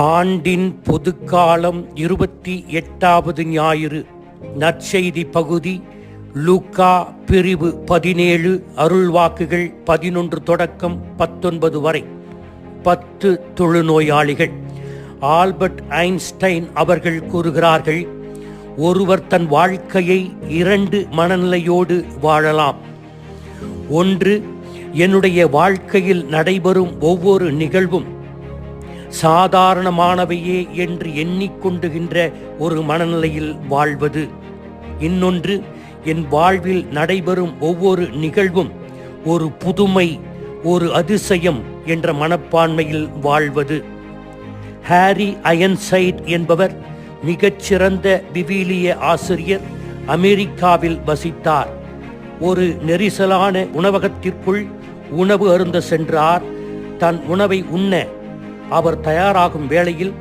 ஆண்டின் பொதுக்காலம் 28வது ஞாயிறு. நற்செய்தி பகுதி லூக்கா பிரிவு 17, அருள்வாக்குகள் 11 தொடக்கம் 19 வரை. 10 தொழுநோயாளிகள். ஆல்பர்ட் ஐன்ஸ்டைன் அவர்கள் கூறுகிறார்கள், ஒருவர் தன் வாழ்க்கையை 2 மனநிலையோடு வாழலாம். ஒன்று, என்னுடைய வாழ்க்கையில் நடைபெறும் ஒவ்வொரு நிகழ்வும் சாதாரணமானவையே என்று எண்ணிக்கொண்டுகின்ற ஒரு மனநிலையில் வாழ்வது. இன்னொன்று, என் வாழ்வில் நடைபெறும் ஒவ்வொரு நிகழ்வும் ஒரு புதுமை, ஒரு அதிசயம் என்ற மனப்பான்மையில் வாழ்வது. ஹாரி அயன்சைட் என்பவர் மிகச்சிறந்த விவிலிய ஆசிரியர். அமெரிக்காவில் வசித்தார். ஒரு நெரிசலான உணவகத்திற்குள் உணவு அருந்த சென்றார். தன் உணவை உண்ண அவர் தயாராகும் வேளையில்,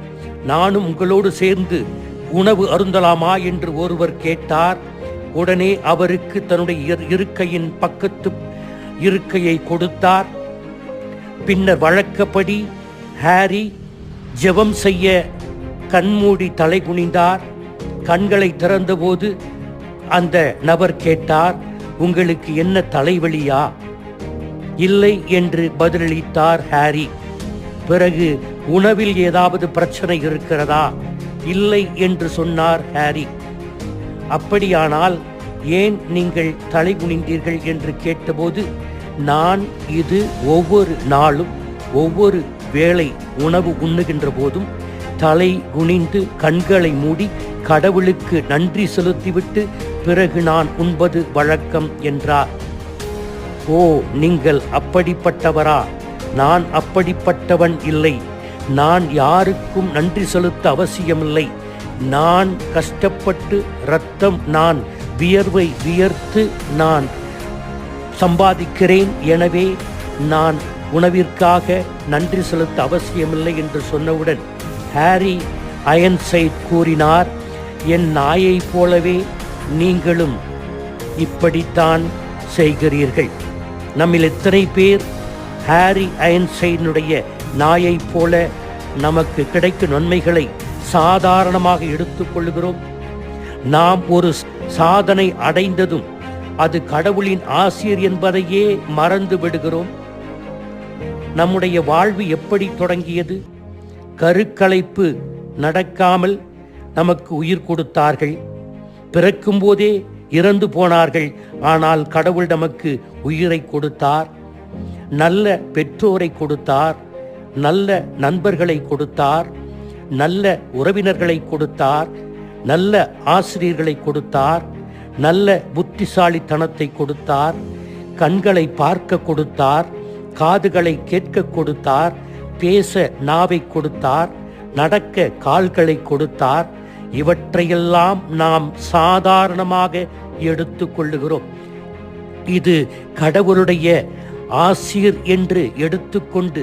நானும் உங்களோடு சேர்ந்து உணவு அருந்தலாமா என்று ஒருவர் கேட்டார். உடனே அவருக்கு தன்னுடைய இருக்கையின் பக்கத்து இருக்கையை கொடுத்தார். பின்னர் வழக்கப்படி ஹாரி ஜெபம் செய்ய கண்மூடி தலை குனிந்தார். கண்களை திறந்தபோது அந்த நபர் கேட்டார், உங்களுக்கு என்ன தலைவலியா? இல்லை என்று பதிலளித்தார் ஹாரி. பிறகு, உணவில் ஏதாவது பிரச்சனை இருக்கிறதா? இல்லை என்று சொன்னார் ஹாரி. அப்படியானால் ஏன் நீங்கள் தலை குனிந்தீர்கள் என்று கேட்டபோது, நான் இது ஒவ்வொரு நாளும் ஒவ்வொரு வேளை உணவு உண்ணுகின்ற போதும் தலை குனிந்து கண்களை மூடி கடவுளுக்கு நன்றி செலுத்திவிட்டு பிறகு நான் உண்பது வழக்கம் என்றார். ஓ, நீங்கள் அப்படிப்பட்டவரா? நான் அப்படிப்பட்டவன் இல்லை. நான் யாருக்கும் நன்றி செலுத்த அவசியமில்லை. நான் கஷ்டப்பட்டு நான் வியர்வை வியர்த்து நான் சம்பாதிக்கிறேன். எனவே நான் உணவிற்காக நன்றி செலுத்த அவசியமில்லை என்று சொன்னவுடன் ஹாரி அயன்சைட் கூறினார், என் நாயை போலவே நீங்களும் இப்படித்தான் செய்கிறீர்கள். நம்மில் எத்தனை பேர் ஹாரி அயன்ஸ்டைனுடைய நாயை போல நமக்கு கிடைக்கும் நன்மைகளை சாதாரணமாக எடுத்துக்கொள்கிறோம்? நாம் ஒரு சாதனை அடைந்ததும் அது கடவுளின் ஆசீர் என்பதையே மறந்து விடுகிறோம். நம்முடைய வாழ்வு எப்படி தொடங்கியது? கருக்கலைப்பு நடக்காமல் நமக்கு உயிர் கொடுத்தார்கள். பிறக்கும் போதே இறந்து போனார்கள். ஆனால் கடவுள் நமக்கு உயிரை கொடுத்தார். நல்ல பெற்றோரை கொடுத்தார். நல்ல நண்பர்களை கொடுத்தார். நல்ல உறவினர்களை கொடுத்தார். நல்ல ஆசிரியர்களை கொடுத்தார். நல்ல புத்திசாலித்தனத்தை கொடுத்தார். கண்களை பார்க்க கொடுத்தார். காதுகளை கேட்க கொடுத்தார். பேச நாவை கொடுத்தார். நடக்க கால்களை கொடுத்தார். இவற்றையெல்லாம் நாம் சாதாரணமாக எடுத்துக்கொள்ளுகிறோம். இது கடவுளுடைய ஆசீர் என்று எடுத்துக்கொண்டு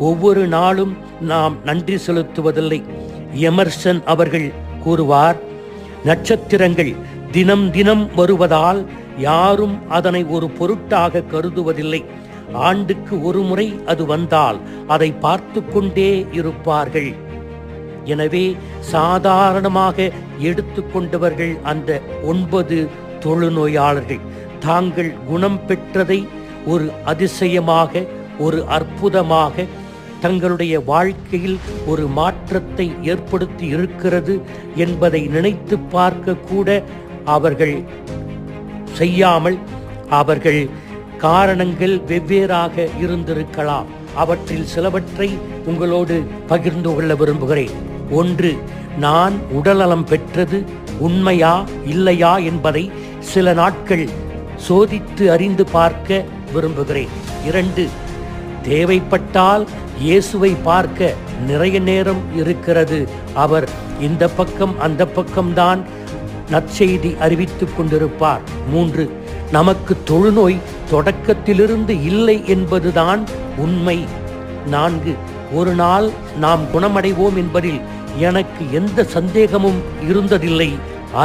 ஒவ்வொரு நாளும் நாம் நன்றி செலுத்துவதில்லை. எமர்சன் அவர்கள் கூறுவார், நட்சத்திரங்கள் தினம் தினம் வருவதால் யாரும் அதனை ஒரு பொருட்டாக கருதுவதில்லை. ஆண்டுக்கு ஒரு முறை அது வந்தால் அதை பார்த்து கொண்டே இருப்பார்கள். எனவே சாதாரணமாக எடுத்துக்கொண்டவர்கள் அந்த 9 தொழுநோயாளர்கள் தாங்கள் குணம் பெற்றதை ஒரு அதிசயமாக, ஒரு அற்புதமாக, தங்களுடைய வாழ்க்கையில் ஒரு மாற்றத்தை ஏற்படுத்தி இருக்கிறது என்பதை நினைத்து பார்க்க கூட அவர்கள் செய்யாமல், அவர்கள் காரணங்கள் வெவ்வேறாக இருந்திருக்கலாம். அவற்றில் சிலவற்றை உங்களோடு பகிர்ந்து கொள்ள விரும்புகிறேன். 1, நான் உடல்நலம் பெற்றது உண்மையா இல்லையா என்பதை சில நாட்கள் சோதித்து அறிந்து பார்க்க விரும்புகிறேன். 2, தேவைப்பட்டால் இயேசுவை பார்க்க நிறைய நேரம் இருக்கிறது. அவர் இந்த பக்கம் அந்த பக்கம்தான் நற்செய்தி அறிவித்துக் கொண்டிருப்பார். 3, நமக்கு தொழுநோய் தொடக்கத்திலிருந்து இல்லை என்பதுதான் உண்மை. 4, ஒரு நாள் நாம் குணமடைவோம் என்பதில் எனக்கு எந்த சந்தேகமும் இருந்ததில்லை.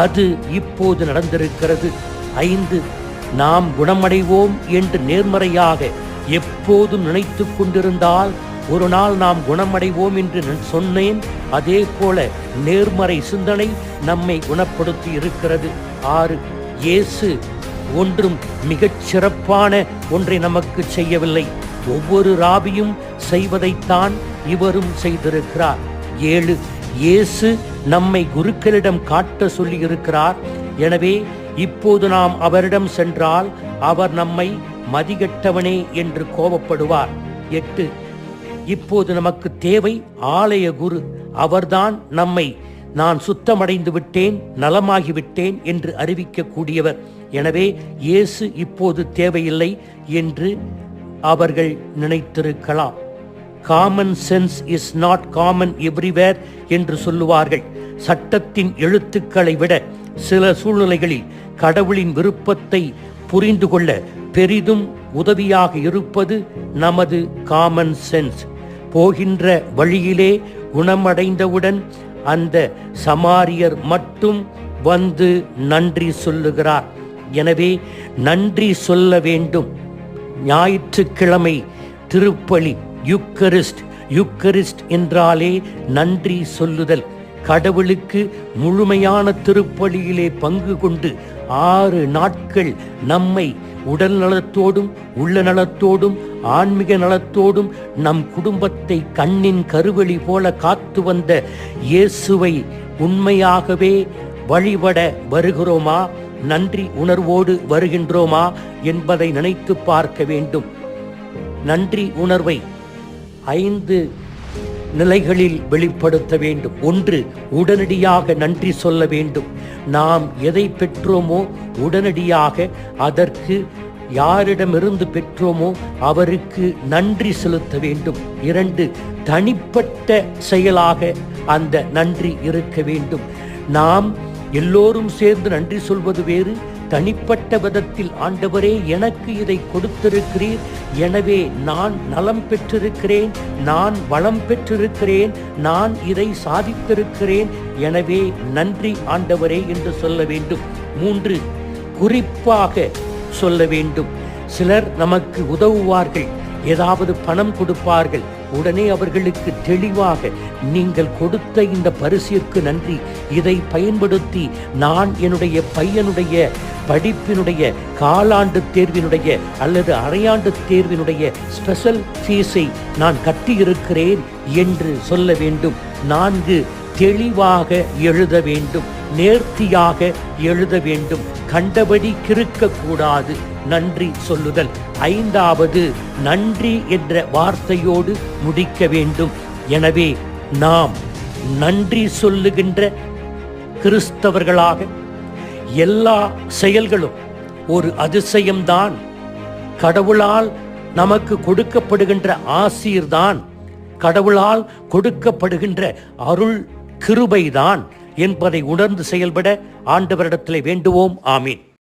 அது இப்போது நடந்திருக்கிறது. 5, நாம் குணமடைவோம் என்று நேர்மறையாக எப்போதும் நினைத்து கொண்டிருந்தால் ஒரு நாள் நாம் குணமடைவோம் என்று நான் சொன்னேன். அதே போல நேர்மறை சிந்தனை நம்மை குணப்படுத்தி இருக்கிறது. 6, இயேசு ஒன்றும் மிகச் சிறப்பான ஒன்றை நமக்கு செய்யவில்லை. ஒவ்வொரு ராபியும் செய்வதைத்தான் இவரும் செய்திருக்கிறார். 7, இயேசு நம்மை குருக்களிடம் காட்ட சொல்லி இருக்கிறார். எனவே இப்போது நாம் அவரிடம் சென்றால் அவர் நம்மை மதிகட்டவனே என்று கோபப்படுவார். 8, இப்போது நமக்கு தேவை ஆலய குரு. அவர்தான் நம்மை நான் சுத்தமடைந்து விட்டேன், நலமாகிவிட்டேன் என்று அறிவிக்கக்கூடியவர். எனவே இயேசு இப்போது தேவையில்லை என்று அவர்கள் நினைத்திருக்கலாம். Common sense is not common everywhere என்று சொல்லுவார்கள். சட்டத்தின் எழுத்துக்களை விட சில சூழ்நிலைகளில் கடவுளின் விருப்பத்தை புரிந்து கொள்ள பெரிதும் உதவியாக இருப்பது நமது காமன் சென்ஸ். போகின்ற வழியிலே குணமடைந்தவுடன் அந்த சமாரியர் மட்டும் வந்து நன்றி சொல்லுகிறார். எனவே நன்றி சொல்ல வேண்டும். ஞாயிற்றுக்கிழமை திருப்பலி, யுக்கரிஸ்ட் என்றாலே நன்றி சொல்லுதல். கடவுளுக்கு முழுமையான திருப்பலியிலே பங்கு கொண்டு 6 நாட்கள் நம்மை உடல் நலத்தோடும் உள்ள நலத்தோடும் ஆன்மீக நலத்தோடும் நம் குடும்பத்தை கண்ணின் கருவெளி போல காத்து வந்த இயேசுவை உண்மையாகவே வழிபட வருகிறோமா, நன்றி உணர்வோடு வருகின்றோமா என்பதை நினைத்து பார்க்க வேண்டும். நன்றி உணர்வை 5 நிலைகளில் வெளிப்படுத்த வேண்டும். 1, உடனடியாக நன்றி சொல்ல வேண்டும். நாம் எதை பெற்றோமோ உடனடியாக அதற்கு யாரிடமிருந்து பெற்றோமோ அவருக்கு நன்றி செலுத்த வேண்டும். 2, தனிப்பட்ட செயலாக அந்த நன்றி இருக்க வேண்டும். நாம் எல்லோரும் சேர்ந்து நன்றி சொல்வது வேறு. தனிப்பட்ட விதத்தில் ஆண்டவரே எனக்கு இதை கொடுத்திருக்கிறீர், எனவே நான் நலம் பெற்றிருக்கிறேன், நான் வளம் பெற்றிருக்கிறேன், நான் இதை சாதித்திருக்கிறேன், எனவே நன்றி ஆண்டவரே என்று சொல்ல வேண்டும். 3, குறிப்பாக சொல்ல வேண்டும். சிலர் நமக்கு உதவுவார்கள், ஏதாவது பணம் கொடுப்பார்கள். உடனே அவர்களுக்கு தெளிவாக நீங்கள் கொடுத்த இந்த பரிசிற்கு நன்றி, இதை பயன்படுத்தி நான் என்னுடைய பையனுடைய படிப்பினுடைய காலாண்டு தேர்வினுடைய அல்லது அரையாண்டு தேர்வினுடைய ஸ்பெஷல் ஃபீஸை நான் கட்டியிருக்கிறேன் என்று சொல்ல வேண்டும். 4, தெளிவாக எழுத வேண்டும், நேர்த்தியாக எழுத வேண்டும், கண்டபடி கிறுக்கக்கூடாது. நன்றி சொல்லுதல். 5வது, நன்றி என்ற வார்த்தையோடு முடிக்க வேண்டும். எனவே நாம் நன்றி சொல்லுகின்ற கிறிஸ்தவர்களாக எல்லா செயல்களும் ஒரு அதிசயம்தான். கடவுளால் நமக்கு கொடுக்கப்படுகின்ற ஆசீர்தான், கடவுளால் கொடுக்கப்படுகின்ற அருள் கிருபைதான் என்பதை உணர்ந்து செயல்பட ஆண்டவரிடத்திலே வேண்டுவோம். ஆமீன்.